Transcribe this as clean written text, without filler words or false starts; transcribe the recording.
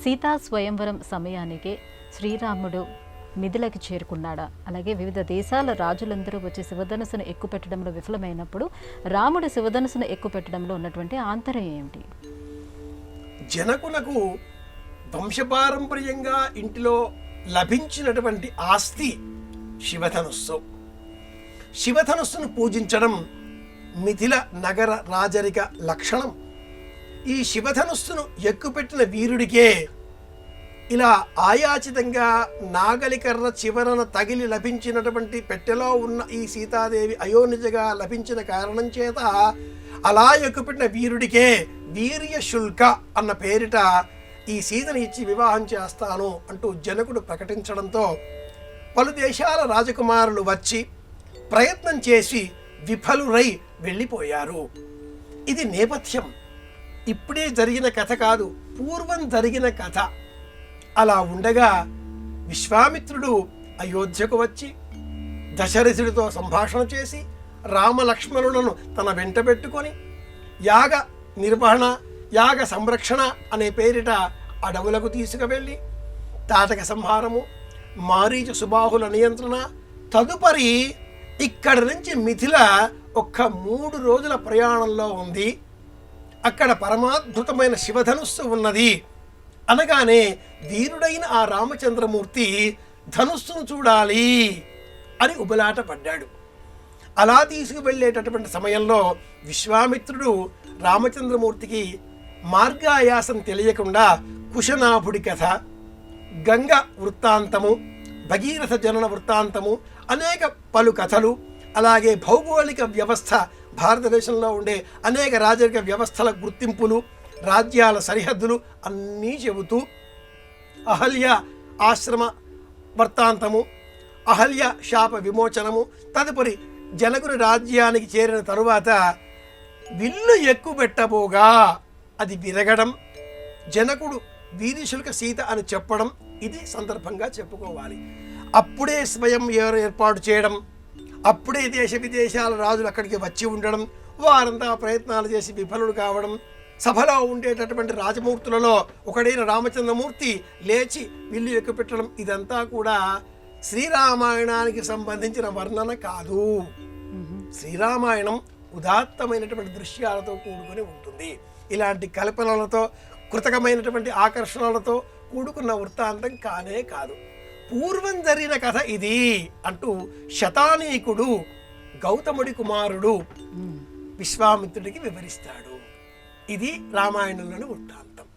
సీతా స్వయంవరం సమయానికి శ్రీరాముడు మిథిలకు చేరుకున్నాడా? అలాగే వివిధ దేశాల రాజులందరూ వచ్చి శివధనుసును ఎక్కుపెట్టడంలో విఫలమైనప్పుడు రాముడు శివధనుసును ఎక్కుపెట్టడంలో ఉన్నటువంటి ఆంతర్యం ఏమిటి? జనకులకు వంశపారంపర్యంగా ఇంటిలో లభించినటువంటి ఆస్తి శివధనుస్సు. శివధనుస్సును పూజించడం మిథిల నగర రాజరిక లక్షణం. ఈ శివధనుస్సును ఎక్కుపెట్టిన వీరుడికే ఇలా ఆయాచితంగా నాగలికర్ర చివరన తగిలి లభించినటువంటి పెట్టెలో ఉన్న ఈ సీతాదేవి అయోనిజగా లభించిన కారణం చేత అలా ఎక్కుపెట్టిన వీరుడికే వీర్యశుల్క అన్న పేరిట ఈ సీతను ఇచ్చి వివాహం చేస్తాను అంటూ జనకుడు ప్రకటించడంతో పలు దేశాల రాజకుమారులు వచ్చి ప్రయత్నం చేసి విఫలురై వెళ్ళిపోయారు. ఇది నేపథ్యం. ఇప్పుడే జరిగిన కథ కాదు, పూర్వం జరిగిన కథ. అలా ఉండగా విశ్వామిత్రుడు అయోధ్యకు వచ్చి దశరథుడితో సంభాషణ చేసి రామలక్ష్మణులను తన వెంట పెట్టుకొని యాగ నిర్వహణ యాగ సంరక్షణ అనే పేరిట అడవులకు తీసుకువెళ్ళి తాటక సంహారము, మారీచ సుబాహుల నియంత్రణ, తదుపరి ఇక్కడి నుంచి మిథిల ఒక్క 3 రోజుల ప్రయాణంలో ఉంది. అక్కడ పరమాద్భుతమైన శివధనుస్సు ఉన్నది అనగానే వీరుడైన ఆ రామచంద్రమూర్తి ధనుస్సును చూడాలి అని ఉబలాట పడ్డాడు. అలా తీసుకువెళ్ళేటటువంటి సమయంలో విశ్వామిత్రుడు రామచంద్రమూర్తికి మార్గాయాసం తెలియకుండా కుశనాభుడి కథ, గంగ వృత్తాంతము, భగీరథ జనన వృత్తాంతము, అనేక పలు కథలు, అలాగే భౌగోళిక వ్యవస్థ, భారతదేశంలో ఉండే అనేక రాజరిక వ్యవస్థల గుర్తింపులు, రాజ్యాల సరిహద్దులు అన్నీ చెబుతూ అహల్య ఆశ్రమ వర్తాంతము, అహల్య శాప విమోచనము, తదుపరి జనకుని రాజ్యానికి చేరిన తరువాత విల్లు ఎక్కుపెట్టబోగా అది విరగడం, జనకుడు వీర్యశుల్క సీత అని చెప్పడం, ఇది సందర్భంగా చెప్పుకోవాలి. అప్పుడే స్వయం ఏర్పాటు చేయడం, అప్పుడే దేశ విదేశాల రాజులు అక్కడికి వచ్చి ఉండడం, వారంతా ప్రయత్నాలు చేసి విఫలుడు కావడం, సభలో ఉండేటటువంటి రాజమూర్తులలో ఒకడైన రామచంద్రమూర్తి లేచి విల్లు ఎక్కుపెట్టడం, ఇదంతా కూడా శ్రీరామాయణానికి సంబంధించిన వర్ణన కాదు. శ్రీరామాయణం ఉదాత్తమైనటువంటి దృశ్యాలతో కూడుకొని ఉంటుంది. ఇలాంటి కల్పనలతో కృతకమైనటువంటి ఆకర్షణలతో కూడుకున్న వృత్తాంతం కానే కాదు. పూర్వం జరిగిన కథ ఇది అంటూ శతానీకుడు గౌతముడి కుమారుడు విశ్వామిత్రుడికి వివరిస్తాడు. ఇది రామాయణంలోని వృత్తాంతం.